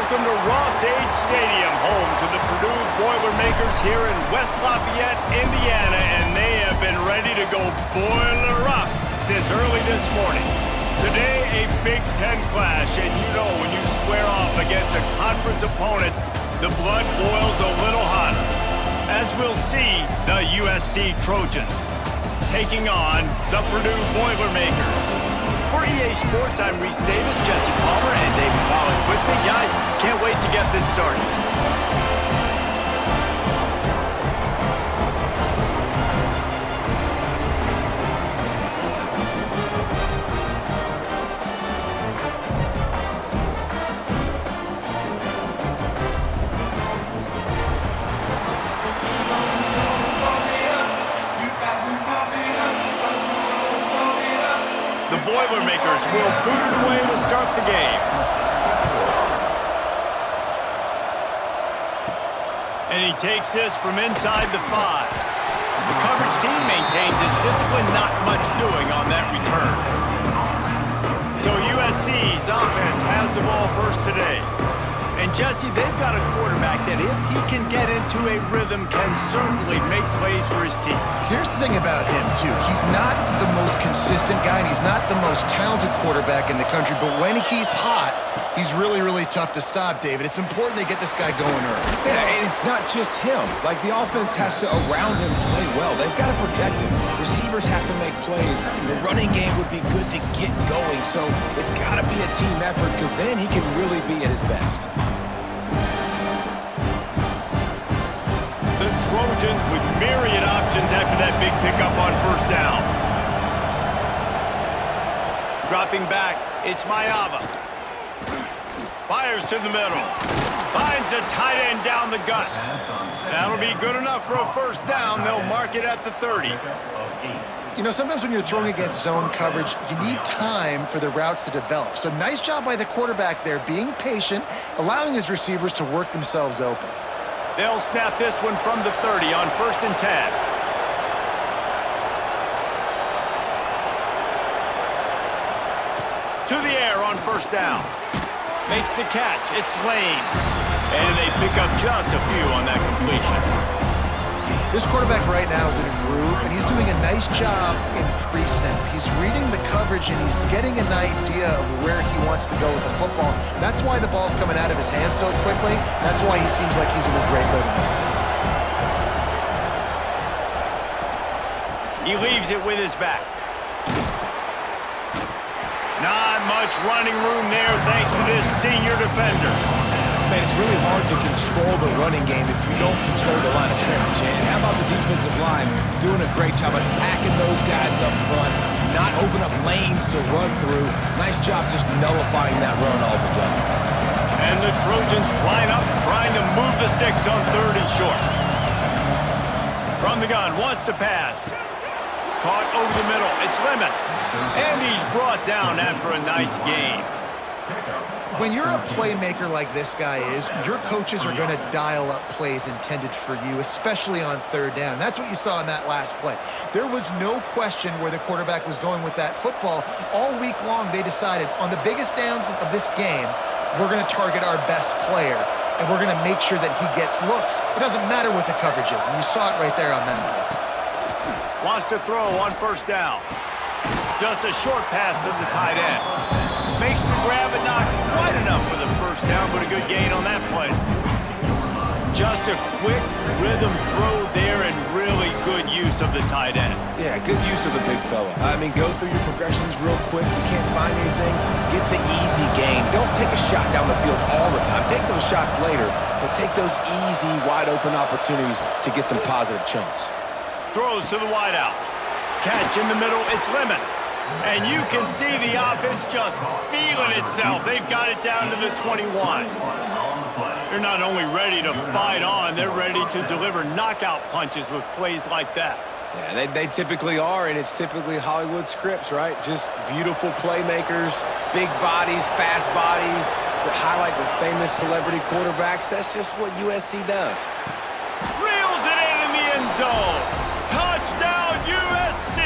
welcome to Ross-Ade Stadium, home to the Purdue Boilermakers here in West Lafayette, Indiana, and they have been ready to go boiler up since early this morning. Today, a Big Ten clash, and you know when you square off against a conference opponent, the blood boils a little hotter. As we'll see, the USC Trojans taking on the Purdue Boilermakers. For EA Sports, I'm Reese Davis, Jesse Palmer, and David Pollack with me. Guys, can't wait to get this started. The Boilermakers will boot it away to start the game. And he takes this from inside the 5. The coverage team maintains his discipline, not much doing on that return. So USC's offense has the ball first today. And Jesse, they've got a quarterback that if he can get into a rhythm can certainly make plays for his team. Here's the thing about him, too. He's not the most consistent guy, and he's not the most talented quarterback in the country, but when he's hot, he's really, really tough to stop, David. It's important they get this guy going early. Yeah, and it's not just him. Like, the offense has to, around him, play well. They've got to protect him. Receivers have to make plays. The running game would be good to get going, so it's got to be a team effort because then he can really be at his best. The Trojans with myriad options after that big pickup on first down. Dropping back, it's Mayava. Fires to the middle. Finds a tight end down the gut. That'll be good enough for a first down. They'll mark it at the 30. You know, sometimes when you're throwing against zone coverage, you need time for the routes to develop. So nice job by the quarterback there, being patient, allowing his receivers to work themselves open. They'll snap this one from the 30 on 1st and 10. To the air on first down. Makes the catch. It's Lane. And they pick up just a few on that completion. This quarterback right now is in a groove, and he's doing a nice job in pre-snap. He's reading the coverage, and he's getting an idea of where he wants to go with the football. That's why the ball's coming out of his hands so quickly. That's why he seems like he's in a great rhythm. He leaves it with his back. Not much running room there thanks to this senior defender. Man, it's really hard to control the running game if you don't control the line of scrimmage. And how about the defensive line doing a great job attacking those guys up front, not open up lanes to run through. Nice job just nullifying that run altogether. And the Trojans line up trying to move the sticks on 3rd and short. From the gun, wants to pass. Caught over the middle, it's Lemon. And he's brought down after a nice gain. When you're a playmaker like this guy is, your coaches are going to dial up plays intended for you, especially on 3rd down. That's what you saw in that last play. There was no question where the quarterback was going with that football. All week long, they decided on the biggest downs of this game, we're going to target our best player, and we're going to make sure that he gets looks. It doesn't matter what the coverage is, and you saw it right there on that play. Wants to throw on first down. Just a short pass to the tight end. Makes the grab, but not quite enough for the first down, but a good gain on that play. Just a quick rhythm throw there and really good use of the tight end. Yeah, good use of the big fella. I mean, go through your progressions real quick. You can't find anything, get the easy gain. Don't take a shot down the field all the time. Take those shots later, but take those easy, wide-open opportunities to get some positive chunks. Throws to the wideout. Catch in the middle, it's Lemon. And you can see the offense just feeling itself. They've got it down to the 21. They're not only ready to fight on, they're ready to deliver knockout punches with plays like that. Yeah, they typically are, and it's typically Hollywood scripts, right? Just beautiful playmakers, big bodies, fast bodies that highlight the famous celebrity quarterbacks. That's just what USC does. Reels it in the end zone. Touchdown, USC.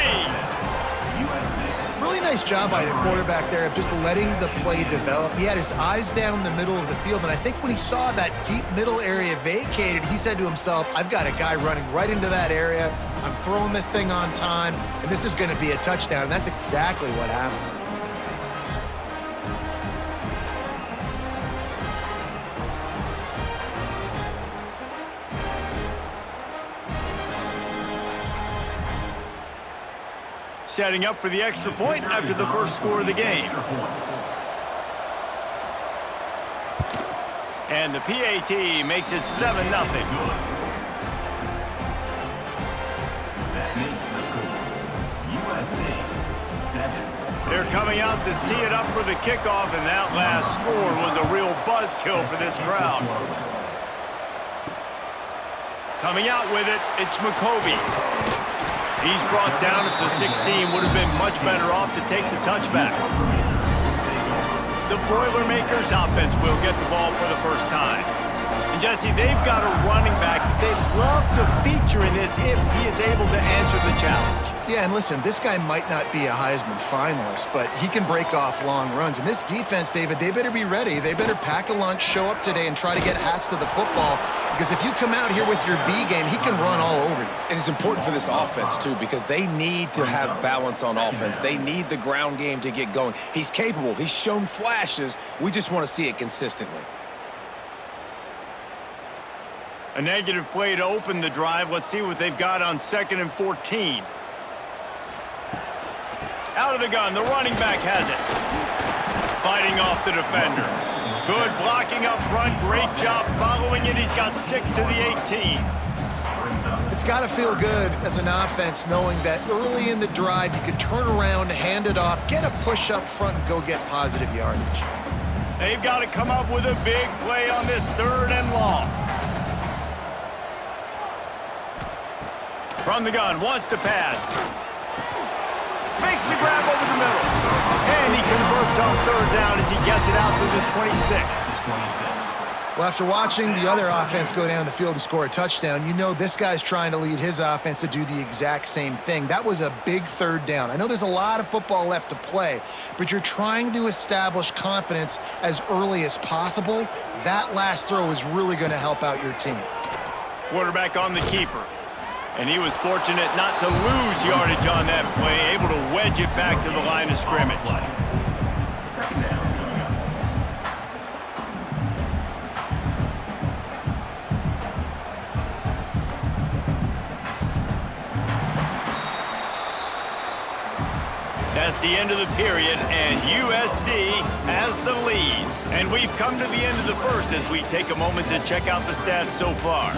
nice job by the quarterback there of just letting the play develop. He had his eyes down the middle of the field, and I think when he saw that deep middle area vacated, he said to himself, I've got a guy running right into that area. I'm throwing this thing on time, and this is going to be a touchdown, and that's exactly what happened. Setting up for the extra point after the first score of the game. And the PAT makes it 7-0. They're coming out to tee it up for the kickoff, and that last score was a real buzzkill for this crowd. Coming out with it, it's McCovey. He's brought down at the 16, would have been much better off to take the touchback. The Boilermakers offense will get the ball for the first time. And Jesse, they've got a running back that they'd love to feature in this if he is able to answer the challenge. Yeah, and listen, this guy might not be a Heisman finalist, but he can break off long runs. And this defense, David, they better be ready. They better pack a lunch, show up today, and try to get hats to the football. Because if you come out here with your B game, he can run all over you. And it's important for this offense, too, because they need to have balance on offense. They need the ground game to get going. He's capable. He's shown flashes. We just want to see it consistently. A negative play to open the drive. Let's see what they've got on 2nd and 14. Out of the gun, the running back has it. Fighting off the defender. Good blocking up front, great job following it. He's got 6 to the 18. It's got to feel good as an offense knowing that early in the drive you can turn around, hand it off, get a push up front, and go get positive yardage. They've got to come up with a big play on this 3rd and long. From the gun, wants to pass. Makes the grab over the middle. And he converts on 3rd down as he gets it out to the 26. Well, after watching the other offense go down the field and score a touchdown, you know this guy's trying to lead his offense to do the exact same thing. That was a big 3rd down. I know there's a lot of football left to play, but you're trying to establish confidence as early as possible. That last throw is really going to help out your team. Quarterback on the keeper. And he was fortunate not to lose yardage on that play, able to wedge it back to the line of scrimmage. That's the end of the period, and USC has the lead. And we've come to the end of the first as we take a moment to check out the stats so far.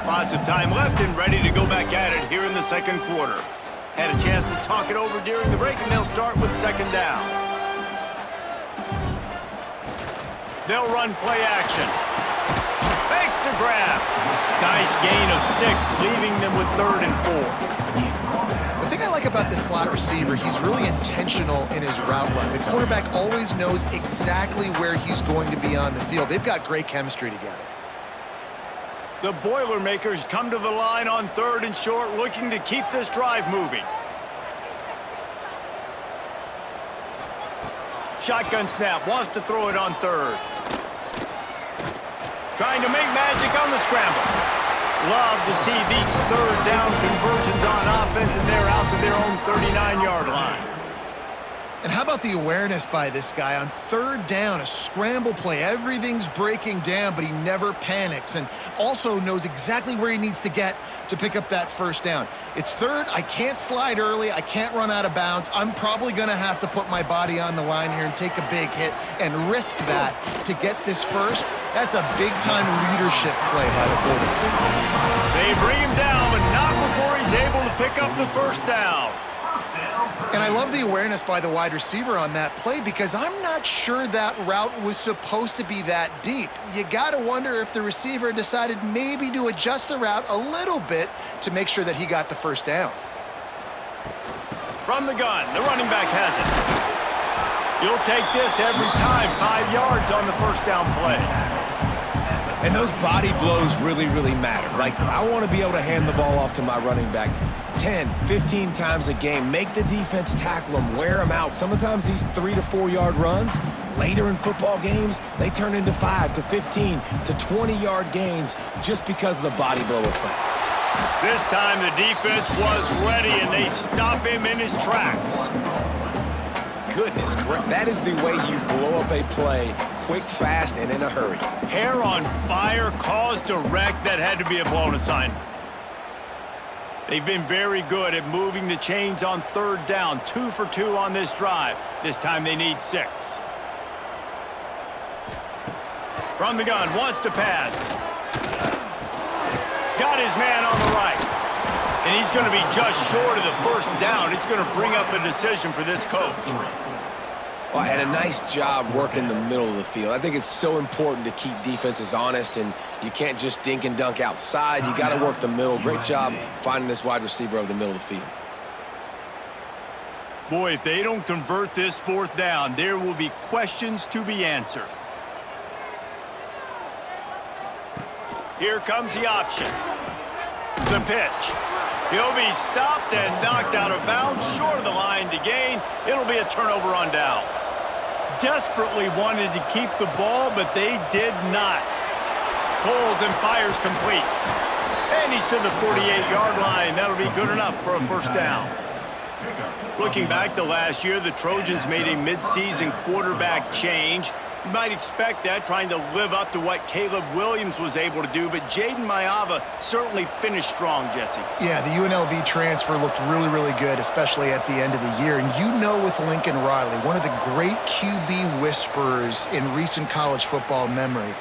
Lots of time left and ready to go back at it here in the 2nd quarter. Had a chance to talk it over during the break, and they'll start with 2nd down. They'll run play action. Makes the grab. Nice gain of 6, leaving them with 3rd and 4. The thing I like about this slot receiver, he's really intentional in his route run. The quarterback always knows exactly where he's going to be on the field. They've got great chemistry together. The Boilermakers come to the line on 3rd and short, looking to keep this drive moving. Shotgun snap, wants to throw it on 3rd. Trying to make magic on the scramble. Love to see these 3rd down conversions on offense, and they're out to their own 39-yard line. And how about the awareness by this guy on 3rd down, a scramble play. Everything's breaking down, but he never panics and also knows exactly where he needs to get to pick up that 1st down. It's 3rd. I can't slide early. I can't run out of bounds. I'm probably going to have to put my body on the line here and take a big hit and risk that to get this 1st. That's a big-time leadership play by the quarterback. They bring him down, but not before he's able to pick up the 1st down. And I love the awareness by the wide receiver on that play because I'm not sure that route was supposed to be that deep. You got to wonder if the receiver decided maybe to adjust the route a little bit to make sure that he got the 1st down. From the gun, the running back has it. You'll take this every time. 5 yards on the first down play. And those body blows really, really matter. Like, I want to be able to hand the ball off to my running back 10, 15 times a game. Make the defense tackle them, wear them out. Sometimes these 3 to 4 yard runs, later in football games, they turn into 5 to 15 to 20-yard gains just because of the body blow effect. This time the defense was ready, and they stop him in his tracks. Goodness, that is the way you blow up a play, quick, fast, and in a hurry. Hair on fire, caused a wreck. That had to be a blown assignment. They've been very good at moving the chains on third down. 2 for 2 on this drive. This time they need 6. From the gun, wants to pass. Got his man on the right. And he's going to be just short of the first down. It's going to bring up a decision for this coach. Well, and a nice job working the middle of the field. I think it's so important to keep defenses honest, and you can't just dink and dunk outside. You got to work the middle. Great job finding this wide receiver over the middle of the field. Boy, if they don't convert this fourth down, there will be questions to be answered. Here comes the option. The pitch. He'll be stopped and knocked out of bounds, short of the line to gain. It'll be a turnover on downs. Desperately wanted to keep the ball, but they did not. Pulls and fires complete. And he's to the 48-yard line. That'll be good enough for a first down. Looking back to last year, the Trojans made a midseason quarterback change. You might expect that, trying to live up to what Caleb Williams was able to do, but Jaden Maiava certainly finished strong, Jesse. Yeah, the UNLV transfer looked really, really good, especially at the end of the year. And you know, with Lincoln Riley, one of the great QB whisperers in recent college football memory,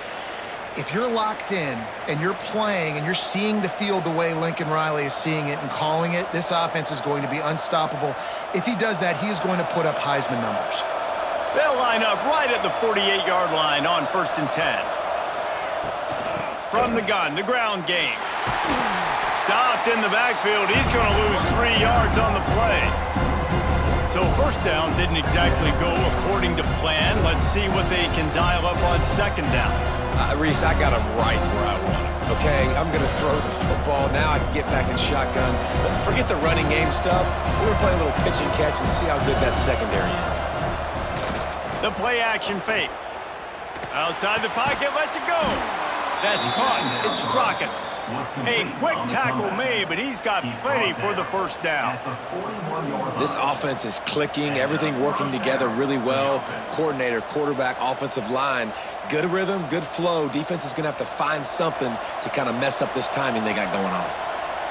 if you're locked in and you're playing and you're seeing the field the way Lincoln Riley is seeing it and calling it, this offense is going to be unstoppable. If he does that, he is going to put up Heisman numbers. They'll line up right at the 48-yard line on 1st and 10. From the gun, the ground game. Stopped in the backfield. He's going to lose 3 yards on the play. So first down didn't exactly go according to plan. Let's see what they can dial up on second down. Reese, I got him right where I want him. Okay, I'm going to throw the football. Now I can get back in shotgun. Let's forget the running game stuff. We're going to play a little pitch and catch and see how good that secondary is. The play action fake. Outside the pocket, lets it go. That's caught. It's Strachan. A quick tackle made, but he's got plenty for the first down. This offense is clicking, everything working together really well. Coordinator, quarterback, offensive line. Good rhythm, good flow. Defense is going to have to find something to kind of mess up this timing they got going on.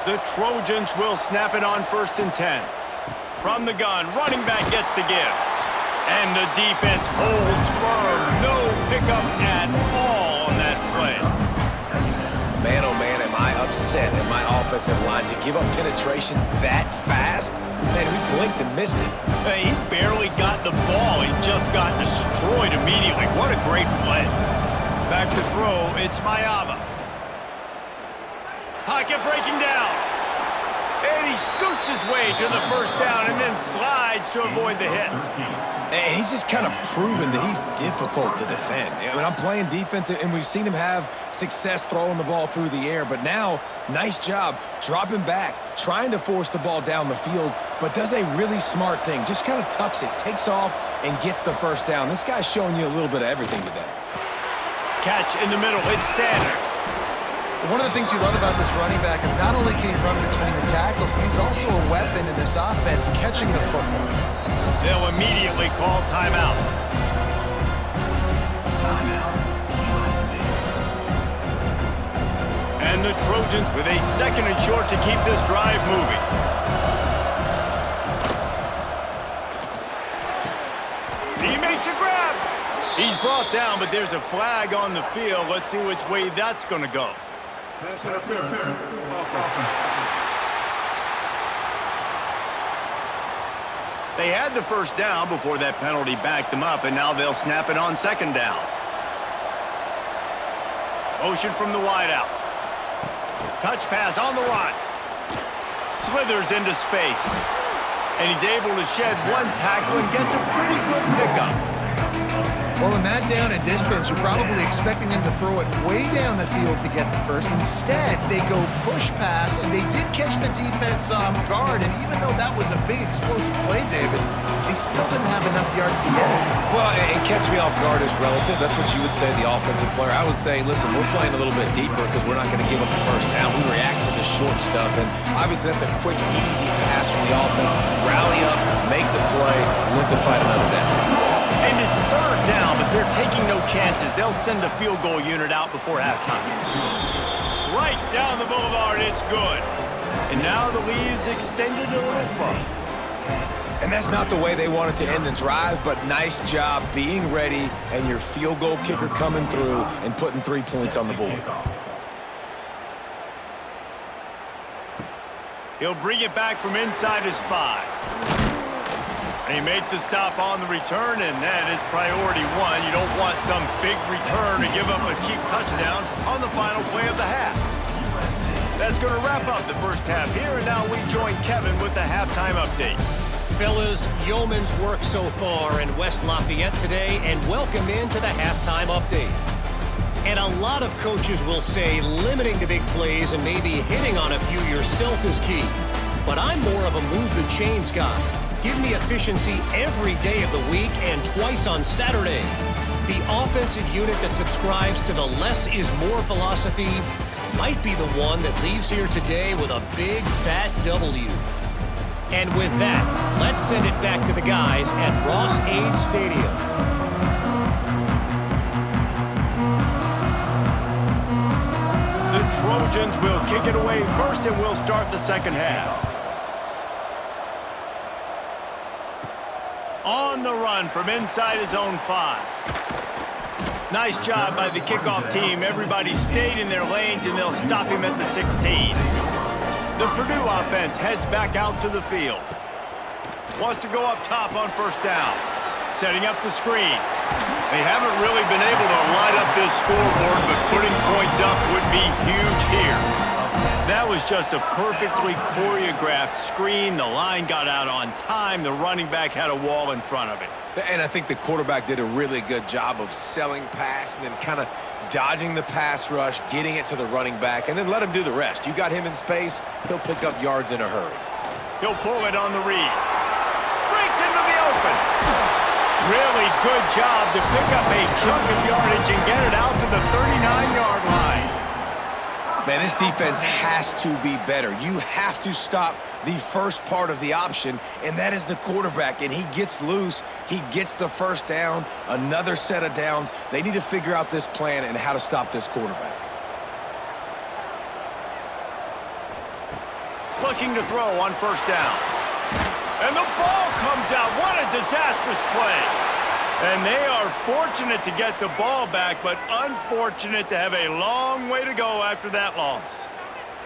The Trojans will snap it on 1st and 10. From the gun, running back gets to give. And the defense holds firm. No pickup at all on that play. Man, oh man, am I upset at my offensive line to give up penetration that fast? Man, we blinked and missed it. Hey, he barely got the ball. He just got destroyed immediately. What a great play. Back to throw, it's Maiava. Pocket breaking down. And he scoots his way to the first down and then slides to avoid the hit. And he's just kind of proven that he's difficult to defend. I mean, I'm playing defense, and we've seen him have success throwing the ball through the air. But now, nice job dropping back, trying to force the ball down the field, but does a really smart thing. Just kind of tucks it, takes off, and gets the first down. This guy's showing you a little bit of everything today. Catch in the middle. It's Sanders. One of the things you love about this running back is not only can he run between the tackles, but he's also a weapon in this offense catching the football. They'll immediately call timeout. And the Trojans with a 2nd and short to keep this drive moving. He makes a grab. He's brought down, but there's a flag on the field. Let's see which way that's going to go. They had the first down before that penalty backed them up, and now they'll snap it on 2nd down. Motion from the wideout. Touch pass on the run. Slithers into space. And he's able to shed one tackle and gets a pretty good pickup. Well, in that down and distance, you're probably expecting them to throw it way down the field to get the first. Instead, they go push pass, and they did catch the defense off guard. And even though that was a big explosive play, David, they still didn't have enough yards to get it. Well, and catch me off guard is relative. That's what you would say, the offensive player. I would say, listen, we're playing a little bit deeper because we're not going to give up the first down. We react to the short stuff, and obviously that's a quick, easy pass from the offense. Rally up, make the play, live to fight another down. And it's third down, but they're taking no chances. They'll send the field goal unit out before halftime. Right down the boulevard, it's good. And now the lead is extended a little further. And that's not the way they wanted to end the drive, but nice job being ready and your field goal kicker coming through and putting 3 points on the board. He'll bring it back from inside his 5. And he made the stop on the return, and that is priority one. You don't want some big return to give up a cheap touchdown on the final play of the half. That's going to wrap up the first half here, and now we join Kevin with the halftime update. Fellas, yeoman's work so far in West Lafayette today, and welcome into the halftime update. And a lot of coaches will say limiting the big plays and maybe hitting on a few yourself is key. But I'm more of a move the chains guy. Give me efficiency every day of the week and twice on Saturday. The offensive unit that subscribes to the less is more philosophy might be the one that leaves here today with a big fat W. And with that, let's send it back to the guys at Ross-Ade Stadium. The Trojans will kick it away first, and we'll start the second half. On the run from inside his own 5. Nice job by the kickoff team. Everybody stayed in their lanes, and they'll stop him at the 16. The Purdue offense heads back out to the field. Wants to go up top on first down. Setting up the screen. They haven't really been able to light up this scoreboard, but putting points up would be huge here. That was just a perfectly choreographed screen. The line got out on time. The running back had a wall in front of it. And I think the quarterback did a really good job of selling pass and then kind of dodging the pass rush, getting it to the running back, and then let him do the rest. You got him in space, he'll pick up yards in a hurry. He'll pull it on the read. Breaks into the open. Really good job to pick up a chunk of yardage and get it out to the 39-yard line. Man, this defense has to be better. You have to stop the first part of the option, and that is the quarterback. And he gets loose. He gets the first down, another set of downs. They need to figure out this plan and how to stop this quarterback. Looking to throw on first down. And the ball comes out. What a disastrous play. And they are fortunate to get the ball back, but unfortunate to have a long way to go after that loss.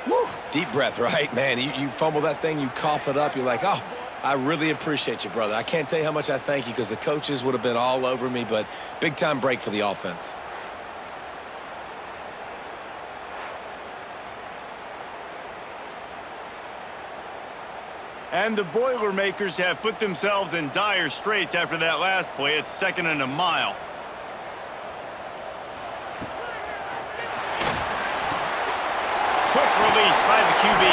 Woo. Deep breath, right? Man, you fumble that thing, you cough it up, you're like, oh, I really appreciate you, brother. I can't tell you how much I thank you because the coaches would have been all over me, but big-time break for the offense. And the Boilermakers have put themselves in dire straits after that last play. It's 2nd and a mile. Quick release by the QB.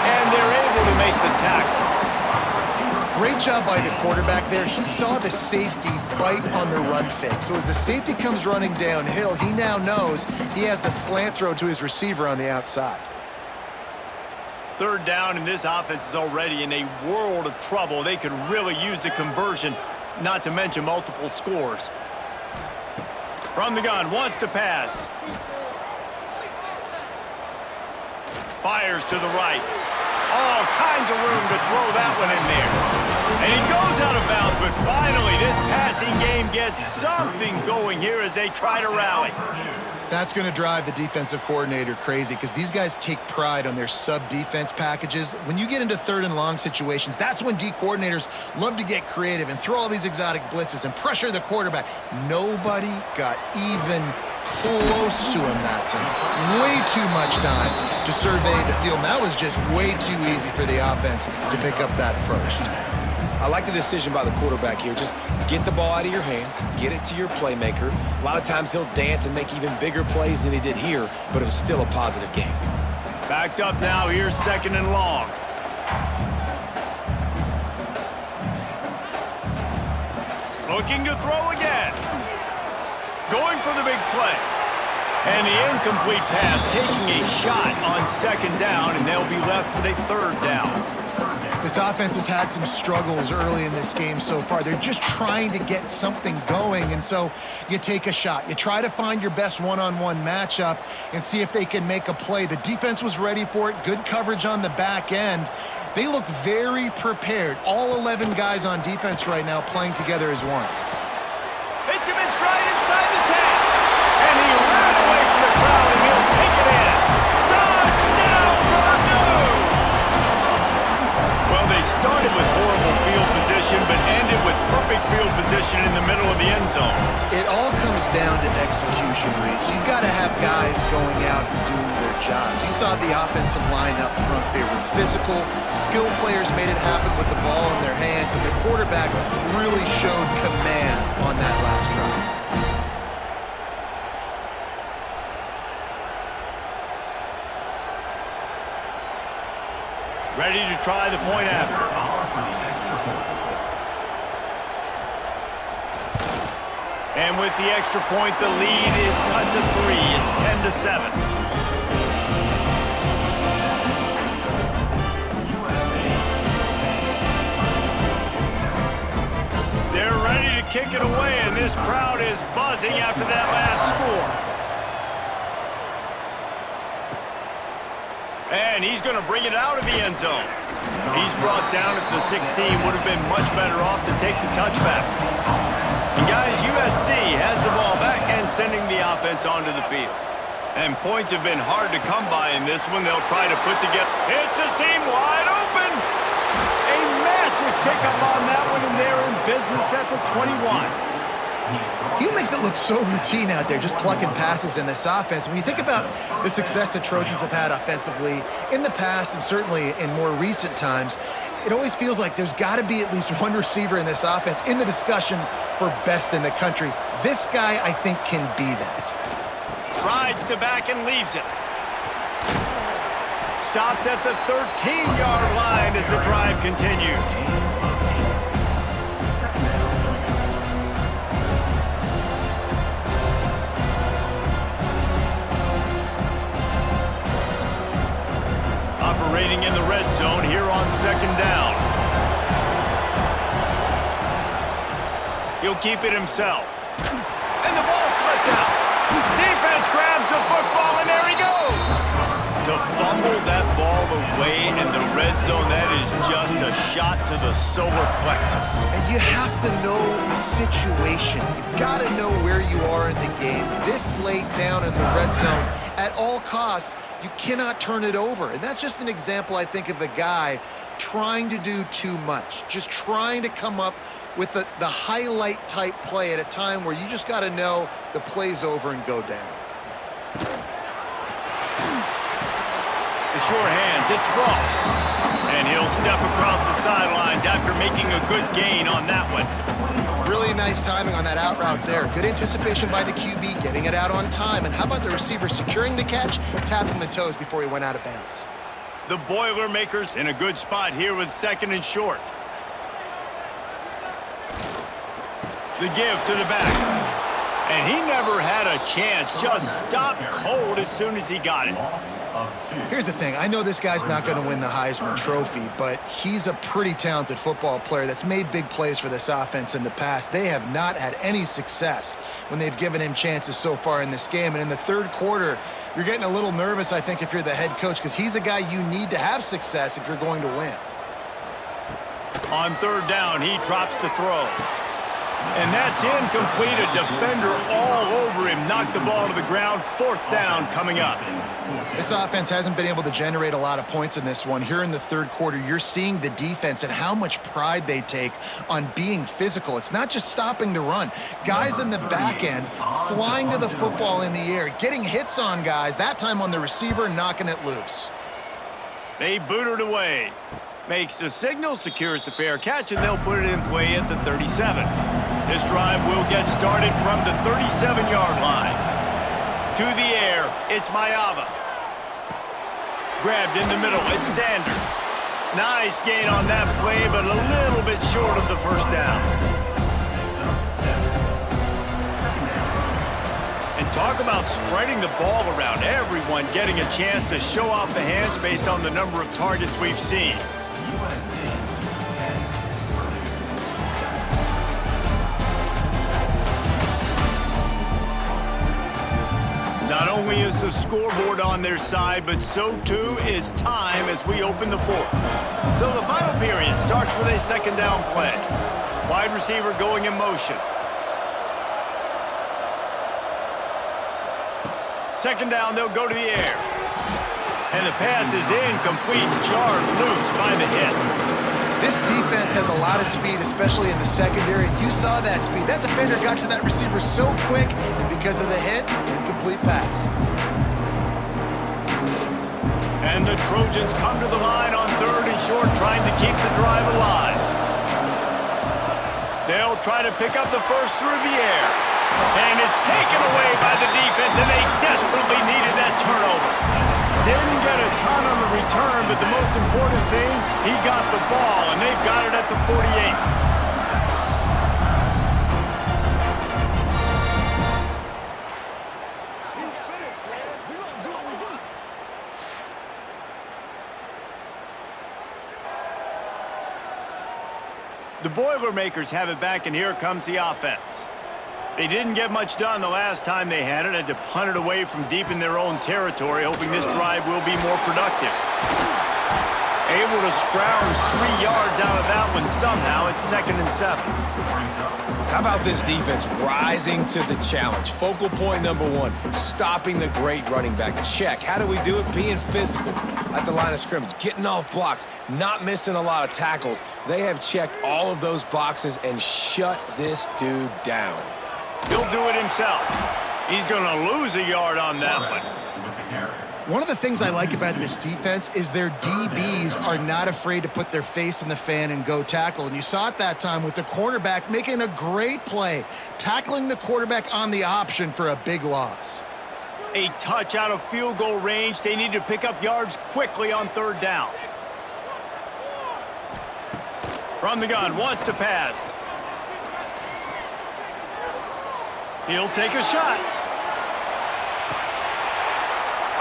And they're able to make the tackle. Great job by the quarterback there. He saw the safety bite on the run fake. So as the safety comes running downhill, he now knows he has the slant throw to his receiver on the outside. Third down, and this offense is already in a world of trouble. They could really use a conversion, not to mention multiple scores. From the gun, wants to pass. Fires to the right. All kinds of room to throw that one in there. And he goes out of bounds, but finally this passing game gets something going here as they try to rally. That's going to drive the defensive coordinator crazy because these guys take pride on their sub-defense packages. When you get into 3rd and long situations, that's when D coordinators love to get creative and throw all these exotic blitzes and pressure the quarterback. Nobody got even close to him that time. Way too much time to survey the field. And that was just way too easy for the offense to pick up that first. I like the decision by the quarterback here. Just get the ball out of your hands, get it to your playmaker. A lot of times he'll dance and make even bigger plays than he did here, but it was still a positive game. Backed up now, here's 2nd and long. Looking to throw again. Going for the big play. And the incomplete pass taking a shot on 2nd down, and they'll be left with a 3rd down. This offense has had some struggles early in this game so far. They're just trying to get something going, and so you take a shot. You try to find your best one-on-one matchup and see if they can make a play. The defense was ready for it. Good coverage on the back end. They look very prepared. All 11 guys on defense right now playing together as one. Hits him in stride inside the 10. And he ran away from the crowd, and he'll take it in. Touchdown, Purdue! Well, they started with horrible field position, but ended with perfect field position in the middle of the end zone. It all comes down to execution, Reese. You've got to have guys going out and doing their jobs. You saw the offensive line up front. They were physical. Skilled players made it happen with the ball in their hands, and the quarterback really showed command on that last drive. Ready to try the point after. And with the extra point, the lead is cut to 3. It's 10-7. They're ready to kick it away, and this crowd is buzzing after that last score. And he's going to bring it out of the end zone. He's brought down at the 16. Would have been much better off to take the touchback. And guys, USC has the ball back and sending the offense onto the field. And points have been hard to come by in this one. They'll try to put together. It's a seam wide open. A massive pickup on that one, and they're in business at the 21. He makes it look so routine out there, just plucking passes in this offense. When you think about the success the Trojans have had offensively in the past and certainly in more recent times, it always feels like there's got to be at least one receiver in this offense in the discussion for best in the country. This guy, I think, can be that. Rides to back and leaves it. Stopped at the 13-yard line as the drive continues. Operating in the red zone here on 2nd down. He'll keep it himself. And the ball slipped out. Defense grabs the football, and there he goes. To fumble that ball away in the red zone, that is just a shot to the solar plexus. And you have to know the situation. You've got to know where you are in the game. This late down in the red zone, at all costs, you cannot turn it over. And that's just an example, I think, of a guy trying to do too much, just trying to come up with the highlight type play at a time where you just got to know the play's over and go down. The sure hands, it's Ross. And he'll step across the sidelines after making a good gain on that one. Really nice timing on that out route there. Good anticipation by the QB, getting it out on time. And how about the receiver securing the catch, tapping the toes before he went out of bounds? The Boilermakers in a good spot here with 2nd and short. The give to the back. And he never had a chance, just stopped cold as soon as he got it. Here's the thing. I know this guy's not going to win the Heisman Trophy, but he's a pretty talented football player that's made big plays for this offense in the past. They have not had any success when they've given him chances so far in this game. And in the 3rd quarter, you're getting a little nervous, I think, if you're the head coach, because he's a guy you need to have success if you're going to win. On 3rd down, he drops to throw. And that's incomplete. A defender all over him. Knocked the ball to the ground. 4th down coming up. This offense hasn't been able to generate a lot of points in this one. Here in the third quarter, you're seeing the defense and how much pride they take on being physical. It's not just stopping the run. Guys in the back end flying to the football in the air, getting hits on guys, that time on the receiver, knocking it loose. They boot it away. Makes the signal, secures the fair catch, and they'll put it in play at the 37. This drive will get started from the 37-yard line. To the air, it's Mayava. Grabbed in the middle, it's Sanders. Nice gain on that play, but a little bit short of the 1st down. And talk about spreading the ball around. Everyone getting a chance to show off the hands based on the number of targets we've seen. Not only is the scoreboard on their side, but so too is time as we open the 4th. So the final period starts with a 2nd down play. Wide receiver going in motion. 2nd down, they'll go to the air. And the pass is incomplete, jarred loose by the hit. This defense has a lot of speed, especially in the secondary, and you saw that speed. That defender got to that receiver so quick, and because of the hit, incomplete pass. And the Trojans come to the line on 3rd and short, trying to keep the drive alive. They'll try to pick up the first through the air. And it's taken away by the defense, and they desperately needed that turnover. Didn't get a ton on the return, but the most important thing, he got the ball, and they've got it at the 48. The Boilermakers have it back, and here comes the offense. They didn't get much done the last time they had it. Had to punt it away from deep in their own territory, hoping this drive will be more productive. Able to scrounge 3 yards out of that one somehow. It's 2nd and 7. How about this defense rising to the challenge? Focal point number 1, stopping the great running back. Check. How do we do it? Being physical at the line of scrimmage, getting off blocks, not missing a lot of tackles. They have checked all of those boxes and shut this dude down. He'll do it himself. He's going to lose a yard on that one. One of the things I like about this defense is their DBs are not afraid to put their face in the fan and go tackle. And you saw it that time with the cornerback making a great play, tackling the quarterback on the option for a big loss. A touch out of field goal range. They need to pick up yards quickly on 3rd down. From the gun, wants to pass. He'll take a shot.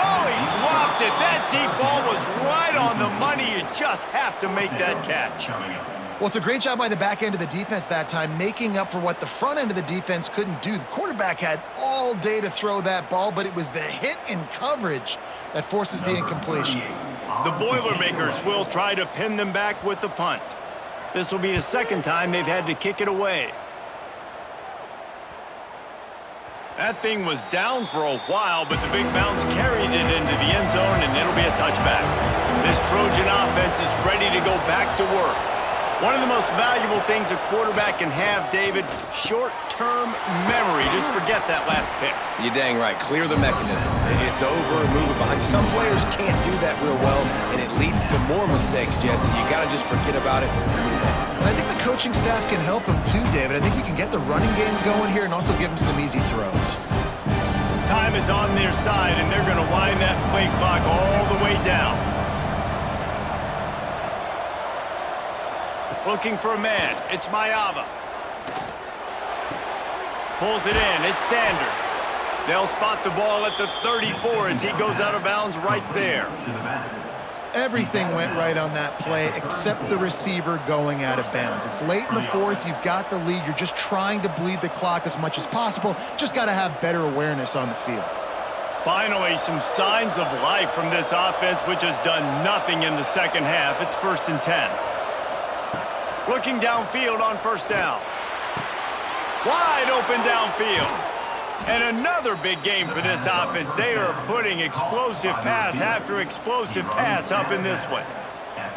Oh, he dropped it. That deep ball was right on the money. You just have to make that catch. Well, it's a great job by the back end of the defense that time, making up for what the front end of the defense couldn't do. The quarterback had all day to throw that ball, but it was the hit and coverage that forces the incompletion. The Boilermakers will try to pin them back with the punt. This will be the 2nd time they've had to kick it away. That thing was down for a while, but the big bounce carried it into the end zone, and it'll be a touchback. This Trojan offense is ready to go back to work. One of the most valuable things a quarterback can have, David, short-term memory. Just forget that last pick. You're dang right. Clear the mechanism. It's over and move it behind you. Some players can't do that real well, and it leads to more mistakes, Jesse. You got to just forget about it and move on. And I think the coaching staff can help him too, David. I think you can get the running game going here and also give him some easy throws. Time is on their side, and they're going to wind that play clock all the way down. Looking for a man. It's Mayava. Pulls it in. It's Sanders. They'll spot the ball at the 34 as he goes out of bounds right there. Everything went right on that play except the receiver going out of bounds. It's late in the 4th. You've got the lead. You're just trying to bleed the clock as much as possible. Just got to have better awareness on the field. Finally, some signs of life from this offense, which has done nothing in the 2nd half. It's 1st and 10. Looking downfield on 1st down. Wide open downfield. And another big game for this offense. They are putting explosive pass after explosive pass up in this one.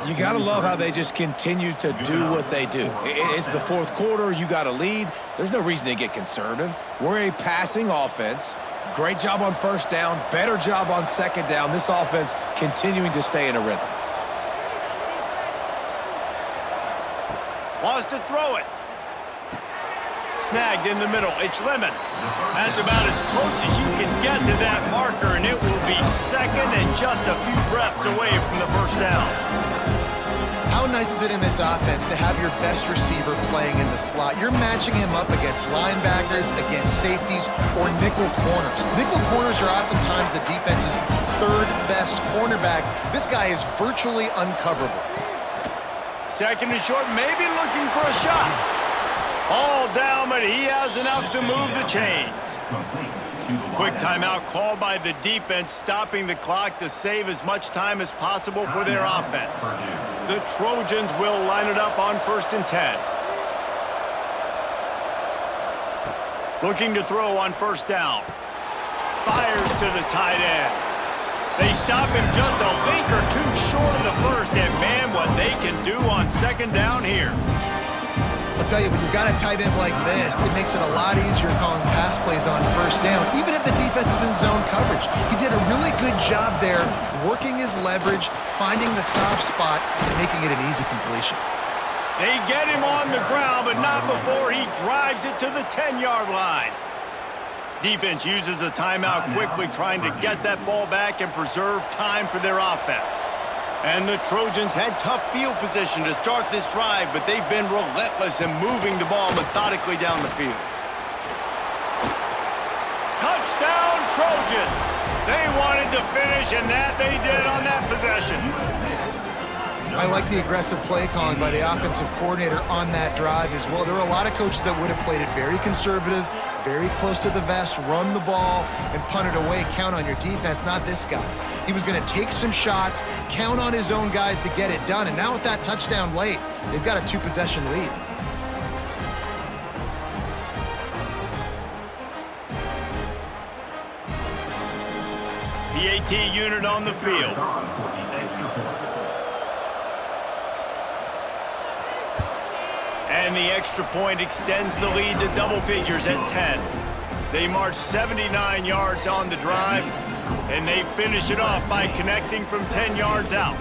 You got to love how they just continue to do what they do. It's the fourth quarter. You got a lead. There's no reason to get conservative. We're a passing offense. Great job on first down. Better job on second down. This offense continuing to stay in a rhythm. Wants to throw it. Snagged in the middle. It's Lemon. That's about as close as you can get to that marker, and it will be second and just a few breaths away from the first down. How nice is it in this offense to have your best receiver playing in the slot? You're matching him up against linebackers, against safeties, or nickel corners. Nickel corners are oftentimes the defense's third best cornerback. This guy is virtually uncoverable. Second and short, maybe looking for a shot. All down, but he has enough to move the chains. Quick timeout called by the defense, stopping the clock to save as much time as possible for their offense. The Trojans will line it up on 1st and 10. Looking to throw on first down. Fires to the tight end. They stop him just a link or two short of the first, and man, what they can do on second down here. I'll tell you, when you've got a tight end like this, it makes it a lot easier calling pass plays on first down, even if the defense is in zone coverage. He did a really good job there, working his leverage, finding the soft spot, and making it an easy completion. They get him on the ground, but not before he drives it to the 10-yard line. Defense uses a timeout quickly, trying to get that ball back and preserve time for their offense. And the Trojans had tough field position to start this drive, but they've been relentless in moving the ball methodically down the field. Touchdown, Trojans! They wanted to finish, and that they did on that possession. I like the aggressive play calling by the offensive coordinator on that drive as well. There were a lot of coaches that would have played it very conservative, very close to the vest, run the ball, and punt it away. Count on your defense, not this guy. He was going to take some shots, count on his own guys to get it done. And now with that touchdown late, they've got a two-possession lead. PAT unit on the field. And the extra point extends the lead to double figures at 10. They march 79 yards on the drive, and they finish it off by connecting from 10 yards out.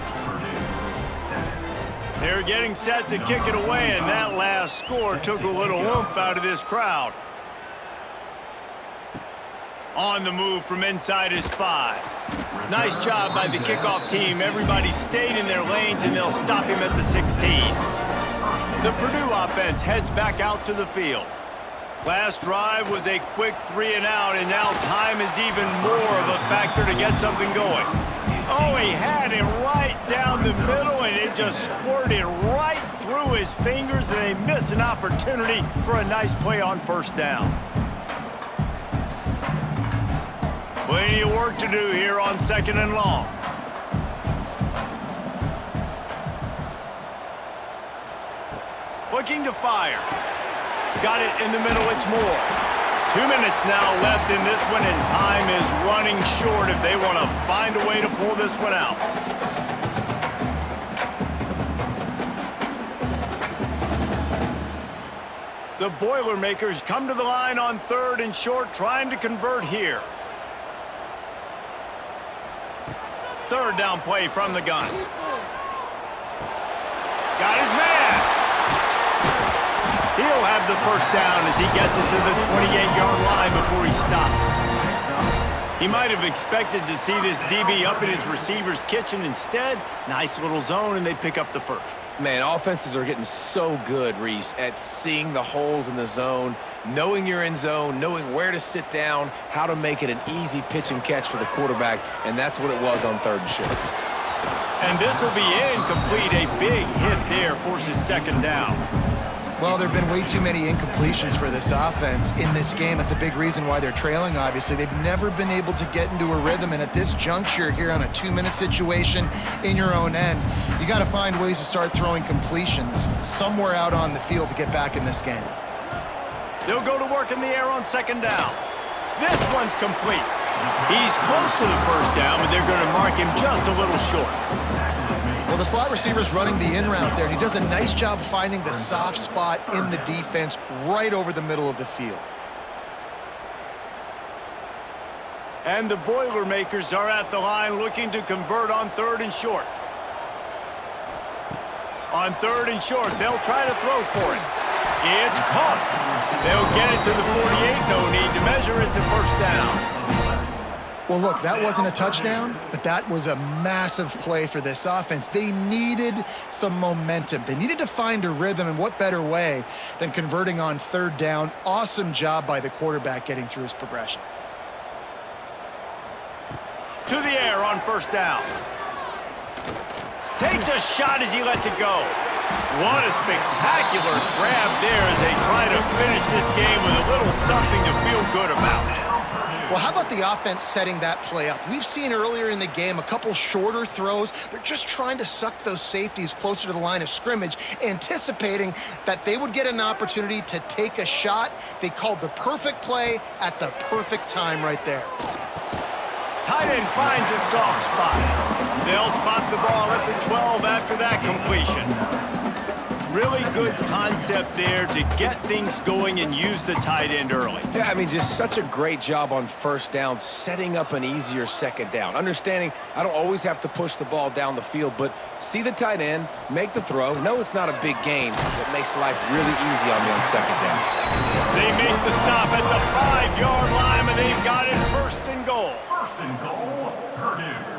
They're getting set to kick it away, and that last score took a little oomph out of this crowd. On the move from inside his 5. Nice job by the kickoff team. Everybody stayed in their lanes, and they'll stop him at the 16. The Purdue offense heads back out to the field. Last drive was a quick 3 and out, and now time is even more of a factor to get something going. Oh, he had it right down the middle, and it just squirted right through his fingers, and they miss an opportunity for a nice play on first down. Plenty of work to do here on 2nd and long. Looking to fire. Got it in the middle, it's more. 2 minutes now left in this one, and time is running short if they want to find a way to pull this one out. The Boilermakers come to the line on 3rd and short, trying to convert here. 3rd down play from the gun. Got his man. He'll have the first down as he gets it to the 28-yard line before he stops. He might have expected to see this DB up in his receiver's kitchen. Instead, nice little zone, and they pick up the first. Man, offenses are getting so good, Reese, at seeing the holes in the zone, knowing you're in zone, knowing where to sit down, how to make it an easy pitch and catch for the quarterback, and that's what it was on 3rd and short. And this will be incomplete. A big hit there forces 2nd down. Well, there have been way too many incompletions for this offense in this game. It's a big reason why they're trailing, obviously. They've never been able to get into a rhythm, and at this juncture here on a 2-minute situation in your own end, you got to find ways to start throwing completions somewhere out on the field to get back in this game. They'll go to work in the air on second down. This one's complete. He's close to the first down, but they're going to mark him just a little short. Well, the slot receiver's running the in route there, and he does a nice job finding the soft spot in the defense right over the middle of the field. And the Boilermakers are at the line looking to convert on 3rd and short. On 3rd and short, they'll try to throw for it. It's caught. They'll get it to the 48. No need to measure. It's a first down. Well, look, that wasn't a touchdown, but that was a massive play for this offense. They needed some momentum. They needed to find a rhythm, and what better way than converting on 3rd down. Awesome job by the quarterback getting through his progression. To the air on first down. Takes a shot as he lets it go. What a spectacular grab there as they try to finish this game with a little something to feel good about. Well, how about the offense setting that play up? We've seen earlier in the game a couple shorter throws. They're just trying to suck those safeties closer to the line of scrimmage, anticipating that they would get an opportunity to take a shot. They called the perfect play at the perfect time right there. Tight end finds a soft spot. They'll spot the ball at the 12 after that completion. Really good concept there to get things going and use the tight end early. Yeah, I mean, just such a great job on first down, setting up an easier second down. Understanding I don't always have to push the ball down the field, but see the tight end, make the throw. No, it's not a big gain, but makes life really easy on me on second down. They make the stop at the 5-yard line, and they've got it 1st and goal. 1st and goal, Purdue.